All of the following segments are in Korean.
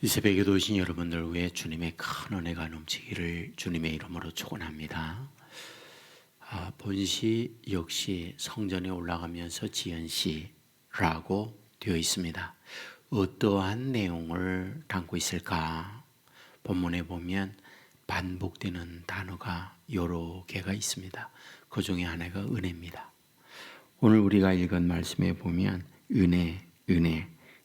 이 새벽에도 오신 여러분들 위해 주님의 큰 은혜가 넘치기를 주님의 이름으로 축원합니다. 본시 역시 성전에 올라가면서 지은 시라고 되어 있습니다. 어떠한 내용을 담고 있을까? 본문에 보면 반복되는 단어가 여러 개가 있습니다. 그 중에 하나가 은혜입니다. 오늘 우리가 읽은 말씀에 보면 은혜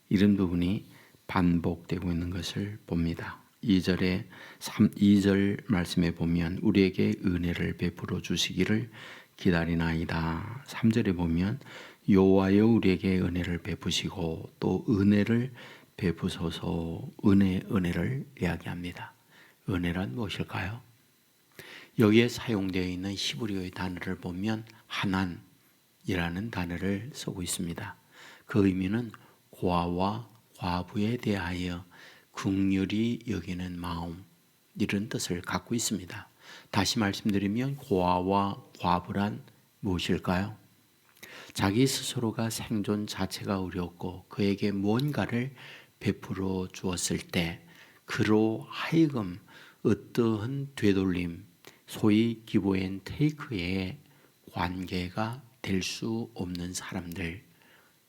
이런 부분이 반복되고 있는 것을 봅니다. 2절 말씀에 보면 우리에게 은혜를 베풀어 주시기를 기다리나이다. 3절에 보면 여호와여 우리에게 은혜를 베푸시고 또 은혜를 베푸소서. 은혜를 이야기합니다. 은혜란 무엇일까요? 여기에 사용되어 있는 히브리어의 단어를 보면 하난이라는 단어를 쓰고 있습니다. 그 의미는 고아와 과부에 대하여 긍휼히 여기는 마음, 이런 뜻을 갖고 있습니다. 다시 말씀드리면 고아와 과부란 무엇일까요? 자기 스스로가 생존 자체가 어렵고 그에게 무언가를 베풀어 주었을 때 그로 하여금 어떠한 되돌림, 소위 기브 앤 테이크의 관계가 될 수 없는 사람들,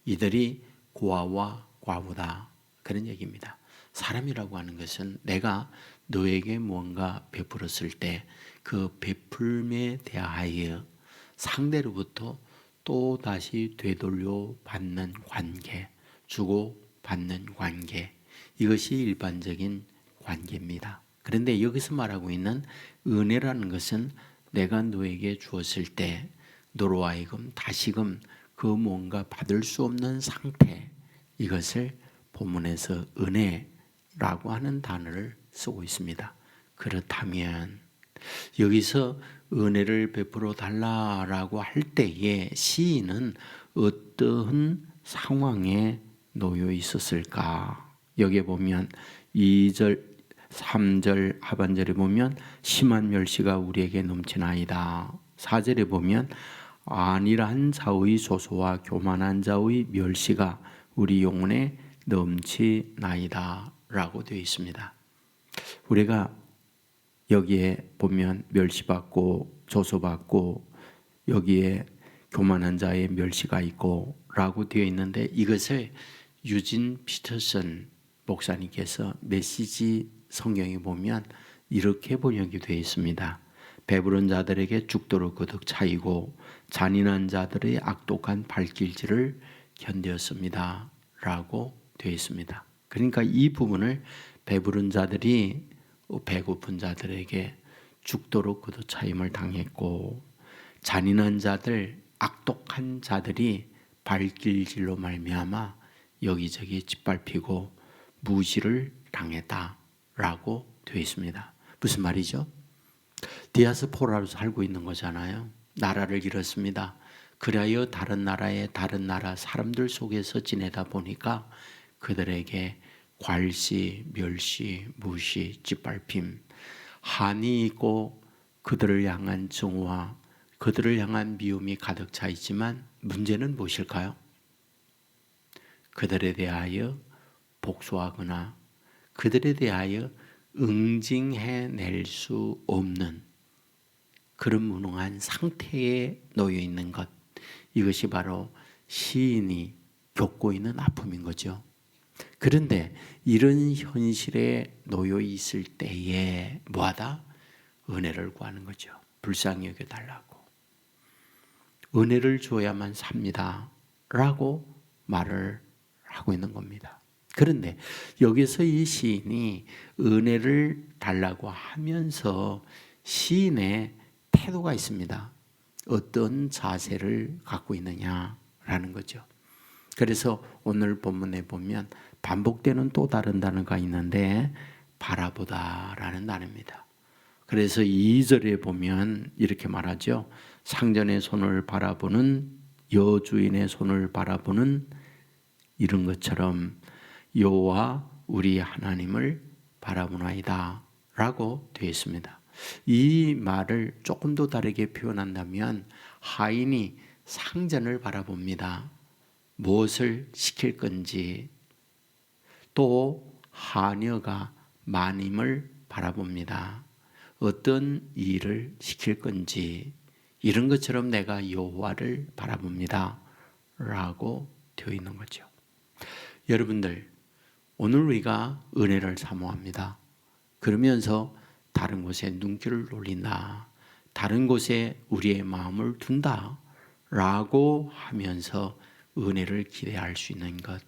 이들이 고아와 과부다, 그런 얘기입니다. 사람이라고 하는 것은 내가 너에게 무언가 베풀었을 때 그 베풀음에 대하여 상대로부터 또 다시 되돌려 받는 관계, 주고 받는 관계, 이것이 일반적인 관계입니다. 그런데 여기서 말하고 있는 은혜라는 것은 내가 너에게 주었을 때 너로 하여금 다시금 그 뭔가 받을 수 없는 상태, 이것을 본문에서 은혜라고 하는 단어를 쓰고 있습니다. 그렇다면 여기서 은혜를 베풀어 달라라고 할 때에 시인은 어떠한 상황에 놓여 있었을까? 여기에 보면 2절, 3절 하반절에 보면 심한 멸시가 우리에게 넘치나이다. 4절에 보면 안일한 자의 소소와 교만한 자의 멸시가 우리 영혼에 넘치나이다 라고 되어 있습니다. 우리가 여기에 보면 멸시받고 조소받고 여기에 교만한 자의 멸시가 있고 라고 되어 있는데, 이것을 유진 피터슨 목사님께서 메시지 성경에 보면 이렇게 번역이 되어 있습니다. 배부른 자들에게 죽도록 거듭 차이고 잔인한 자들의 악독한 발길질을 견뎠습니다 라고 되어 있습니다. 그러니까 이 부분을 배부른 자들이 배고픈 자들에게 죽도록 거듭 차임을 당했고 잔인한 자들, 악독한 자들이 발길질로 말미암아 여기저기 짓밟히고 무시를 당했다라고 되어 있습니다. 무슨 말이죠? 디아스포라로 살고 있는 거잖아요. 나라를 잃었습니다. 그리하여 다른 나라의 다른 나라 사람들 속에서 지내다 보니까 그들에게 괄시, 멸시, 무시, 짓밟힘, 한이 있고 그들을 향한 증오와 그들을 향한 미움이 가득 차 있지만 문제는 무엇일까요? 그들에 대하여 복수하거나 그들에 대하여 응징해낼 수 없는 그런 무능한 상태에 놓여 있는 것, 이것이 바로 시인이 겪고 있는 아픔인 거죠. 그런데 이런 현실에 놓여 있을 때에 뭐하다? 은혜를 구하는 거죠. 불쌍히 여겨달라고. 은혜를 줘야만 삽니다 라고 말을 하고 있는 겁니다. 그런데 여기서 이 시인이 은혜를 달라고 하면서 시인의 태도가 있습니다. 어떤 자세를 갖고 있느냐라는 거죠. 그래서 오늘 본문에 보면 반복되는 또 다른 단어가 있는데 바라보다라는 단어입니다. 그래서 2절에 보면 이렇게 말하죠. 상전의 손을 바라보는 여주인의 손을 바라보는 이런 것처럼 여호와 우리 하나님을 바라보나이다 라고 되어 있습니다. 이 말을 조금 더 다르게 표현한다면 하인이 상전을 바라봅니다. 무엇을 시킬 건지, 또 자녀가 마님을 바라봅니다. 어떤 일을 시킬 건지 이런 것처럼 내가 여호와를 바라봅니다 라고 되어 있는 거죠. 여러분들, 오늘 우리가 은혜를 사모합니다. 그러면서 다른 곳에 눈길을 돌린다, 다른 곳에 우리의 마음을 둔다 라고 하면서 은혜를 기대할 수 있는 것,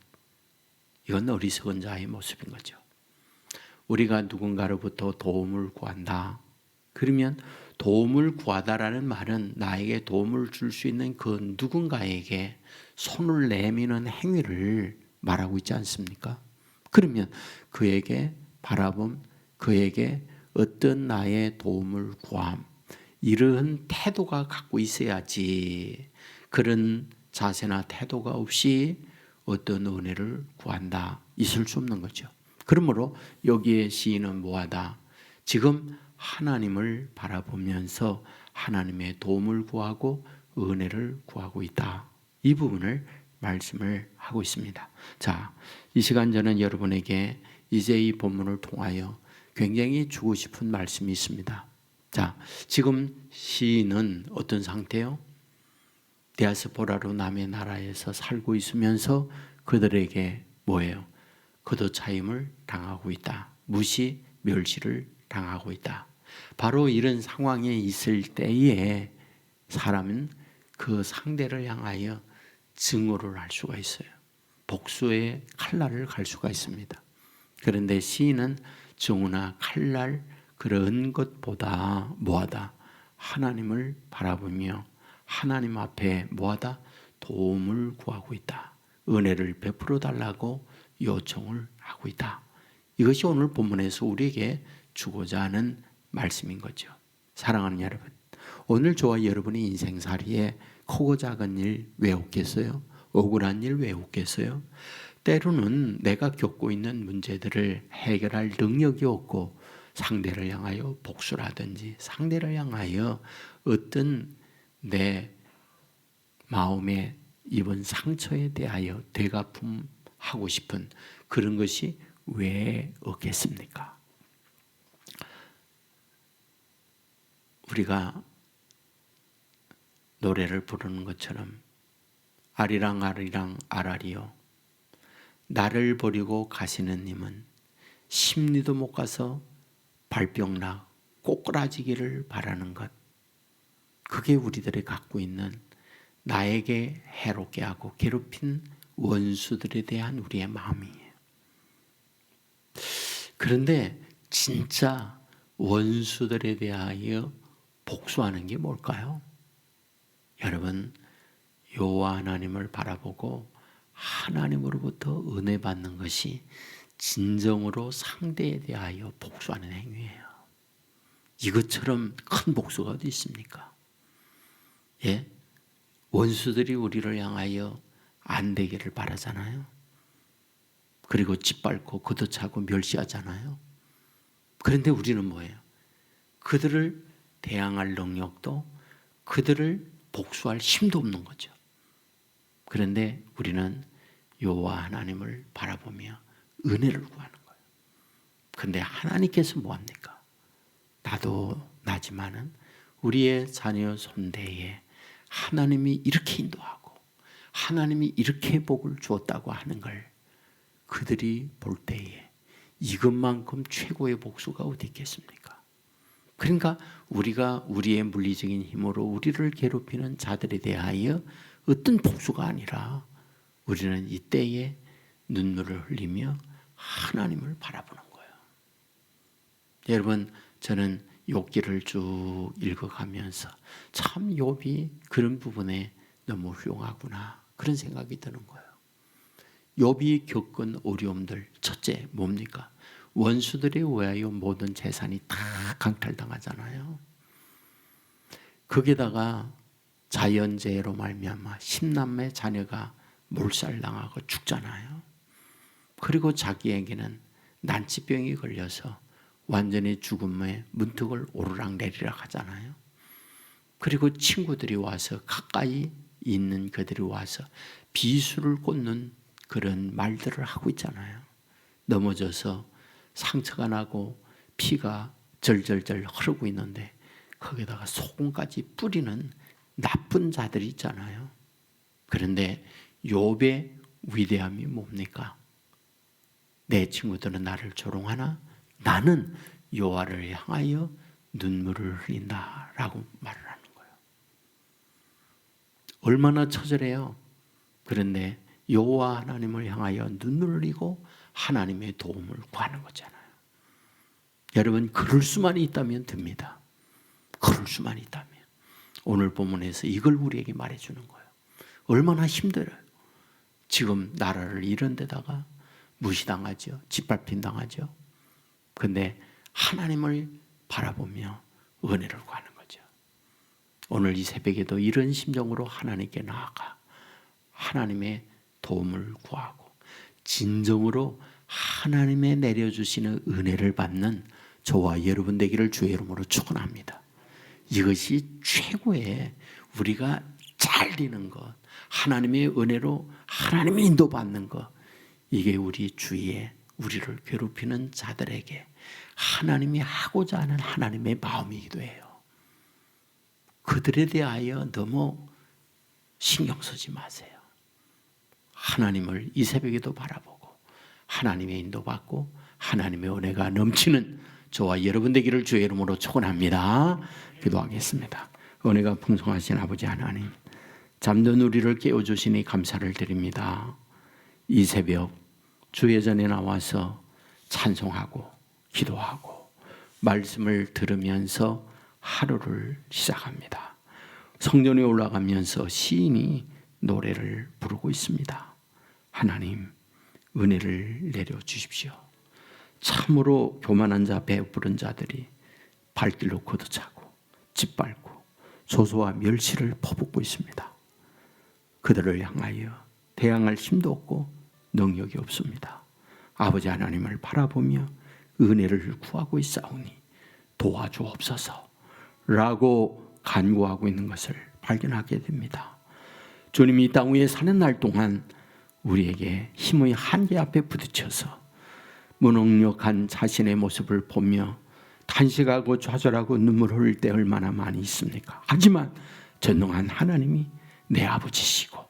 이건 어리석은 자의 모습인 거죠. 우리가 누군가로부터 도움을 구한다, 그러면 도움을 구하다라는 말은 나에게 도움을 줄 수 있는 그 누군가에게 손을 내미는 행위를 말하고 있지 않습니까? 그러면 그에게 바라봄, 그에게 어떤 나의 도움을 구함, 이런 태도가 갖고 있어야지 그런 자세나 태도가 없이 어떤 은혜를 구한다, 있을 수 없는 거죠. 그러므로 여기에 시인은 뭐하다? 지금 하나님을 바라보면서 하나님의 도움을 구하고 은혜를 구하고 있다, 이 부분을 말씀을 하고 있습니다. 자, 이 시간 저는 여러분에게 이제 이 본문을 통하여 굉장히 주고 싶은 말씀이 있습니다. 자, 지금 시인은 어떤 상태요? 디아스포라로 남의 나라에서 살고 있으면서 그들에게 뭐예요? 거둬차임을 당하고 있다. 무시, 멸시를 당하고 있다. 바로 이런 상황에 있을 때에 사람은 그 상대를 향하여 증오를 할 수가 있어요. 복수의 칼날을 갈 수가 있습니다. 그런데 시인은 증오나 칼날 그런 것보다 뭐하다? 하나님을 바라보며 하나님 앞에 뭐하다? 도움을 구하고 있다. 은혜를 베풀어 달라고 요청을 하고 있다. 이것이 오늘 본문에서 우리에게 주고자 하는 말씀인 거죠. 사랑하는 여러분, 오늘 저와 여러분의 인생살이에 크고 작은 일 왜 없겠어요? 억울한 일 왜 없겠어요? 때로는 내가 겪고 있는 문제들을 해결할 능력이 없고 상대를 향하여 복수라든지 상대를 향하여 어떤 내 마음에 입은 상처에 대하여 되갚음하고 싶은 그런 것이 왜 없겠습니까? 우리가 노래를 부르는 것처럼 아리랑 아리랑 아라리요, 나를 버리고 가시는 님은 심리도 못 가서 발병나 꼬꾸라지기를 바라는 것, 그게 우리들이 갖고 있는 나에게 해롭게 하고 괴롭힌 원수들에 대한 우리의 마음이에요. 그런데 진짜 원수들에 대하여 복수하는 게 뭘까요? 여러분, 여호와 하나님을 바라보고 하나님으로부터 은혜 받는 것이 진정으로 상대에 대하여 복수하는 행위예요. 이것처럼 큰 복수가 어디 있습니까? 예? 원수들이 우리를 향하여 안 되기를 바라잖아요. 그리고 짓밟고 걷어차고 멸시하잖아요. 그런데 우리는 뭐예요? 그들을 대항할 능력도, 그들을 복수할 힘도 없는 거죠. 그런데 우리는 여호와 하나님을 바라보며 은혜를 구하는 거예요. 그런데 하나님께서 뭐합니까? 나도 나지만은 우리의 자녀 손대에 하나님이 이렇게 인도하고 하나님이 이렇게 복을 주었다고 하는 걸 그들이 볼 때에 이것만큼 최고의 복수가 어디 있겠습니까? 그러니까 우리가 우리의 물리적인 힘으로 우리를 괴롭히는 자들에 대하여 어떤 복수가 아니라 우리는 이때에 눈물을 흘리며 하나님을 바라보는 거예요. 여러분, 저는 욥기를 쭉 읽어가면서 참 욥이 그런 부분에 너무 훌륭하구나, 그런 생각이 드는 거예요. 욥이 겪은 어려움들, 첫째 뭡니까? 원수들에 의하여 모든 재산이 다 강탈당하잖아요. 거기다가 자연재해로 말미암아 10남매 자녀가 몰살당하고 죽잖아요. 그리고 자기에게는 난치병이 걸려서 완전히 죽음의 문턱을 오르락내리락 하잖아요. 그리고 친구들이 와서 가까이 있는 그들이 와서 비수를 꽂는 그런 말들을 하고 있잖아요. 넘어져서 상처가 나고 피가 절절절 흐르고 있는데 거기다가 소금까지 뿌리는 나쁜 자들이 있잖아요. 그런데 욥의 위대함이 뭡니까? 내 친구들은 나를 조롱하나 나는 여호와를 향하여 눈물을 흘린다 라고 말을 하는 거예요. 얼마나 처절해요. 그런데 여호와 하나님을 향하여 눈물을 흘리고 하나님의 도움을 구하는 거잖아요. 여러분, 그럴 수만 있다면 됩니다. 그럴 수만 있다면. 오늘 본문에서 이걸 우리에게 말해주는 거예요. 얼마나 힘들어요. 지금 나라를 이런 데다가 무시당하죠. 짓밟힘 당하죠. 근데 하나님을 바라보며 은혜를 구하는 거죠. 오늘 이 새벽에도 이런 심정으로 하나님께 나아가 하나님의 도움을 구하고 진정으로 하나님의 내려주시는 은혜를 받는 저와 여러분 되기를 주의 이름으로 축원합니다. 이것이 최고의 우리가 잘리는 것, 하나님의 은혜로 하나님의 인도받는 것, 이게 우리 주위에 우리를 괴롭히는 자들에게 하나님이 하고자 하는 하나님의 마음이기도 해요. 그들에 대하여 너무 신경 쓰지 마세요. 하나님을 이 새벽에도 바라보고 하나님의 인도받고 하나님의 은혜가 넘치는 저와 여러분 되기를 주의 이름으로 축원합니다. 기도하겠습니다. 은혜가 풍성하신 아버지 하나님, 잠든 우리를 깨워주시니 감사를 드립니다. 이 새벽 주의 전에 나와서 찬송하고 기도하고 말씀을 들으면서 하루를 시작합니다. 성전에 올라가면서 시인이 노래를 부르고 있습니다. 하나님, 은혜를 내려주십시오. 참으로 교만한 자, 배부른 자들이 발길로 걷어차고 짓밟고 조소와 멸시를 퍼붓고 있습니다. 그들을 향하여 대항할 힘도 없고 능력이 없습니다. 아버지 하나님을 바라보며 은혜를 구하고 있사오니 도와주옵소서 라고 간구하고 있는 것을 발견하게 됩니다. 주님이 이 땅 위에 사는 날 동안 우리에게 힘의 한계 앞에 부딪혀서 무능력한 자신의 모습을 보며 탄식하고 좌절하고 눈물을 흘릴 때 얼마나 많이 있습니까? 하지만 전능한 하나님이 내 아버지시고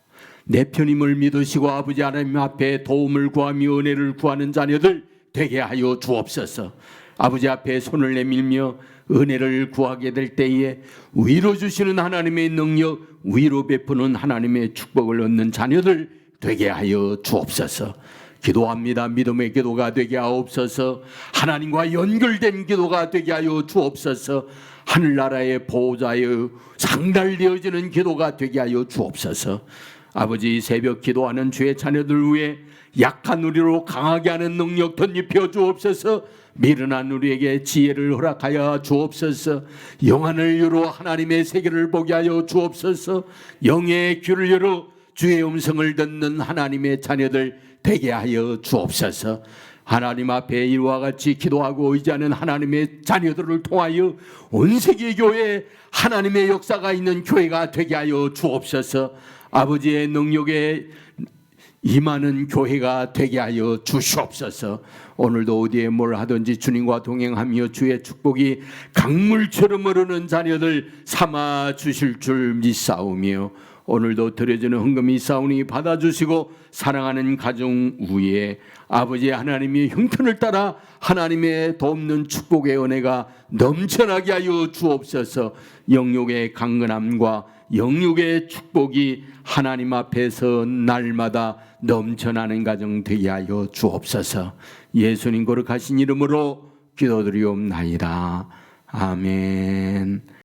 내 편임을 믿으시고 아버지 하나님 앞에 도움을 구하며 은혜를 구하는 자녀들 되게 하여 주옵소서. 아버지 앞에 손을 내밀며 은혜를 구하게 될 때에 위로 주시는 하나님의 능력, 위로 베푸는 하나님의 축복을 얻는 자녀들 되게 하여 주옵소서. 기도합니다. 믿음의 기도가 되게 하옵소서. 하나님과 연결된 기도가 되게 하여 주옵소서. 하늘나라의 보호자의 상달되어지는 기도가 되게 하여 주옵소서. 아버지, 새벽 기도하는 주의 자녀들 위해 약한 우리로 강하게 하는 능력 덧입혀 주옵소서. 미련한 우리에게 지혜를 허락하여 주옵소서. 영안을 열어 하나님의 세계를 보게 하여 주옵소서. 영의 귀를 열어 주의 음성을 듣는 하나님의 자녀들 되게 하여 주옵소서. 하나님 앞에 이와 같이 기도하고 의지하는 하나님의 자녀들을 통하여 온 세계 교회에 하나님의 역사가 있는 교회가 되게 하여 주옵소서. 아버지의 능력에 임하는 교회가 되게 하여 주시옵소서. 오늘도 어디에 뭘 하든지 주님과 동행하며 주의 축복이 강물처럼 흐르는 자녀들 삼아 주실 줄 믿사오며 오늘도 드려지는 헌금이 있사오니 받아주시고 사랑하는 가정 위에 아버지 하나님의 형편을 따라 하나님의 돕는 축복의 은혜가 넘쳐나게 하여 주옵소서. 영육의 강건함과 영육의 축복이 하나님 앞에서 날마다 넘쳐나는 가정 되게 하여 주옵소서. 예수님 거룩하신 이름으로 기도드리옵나이다. 아멘.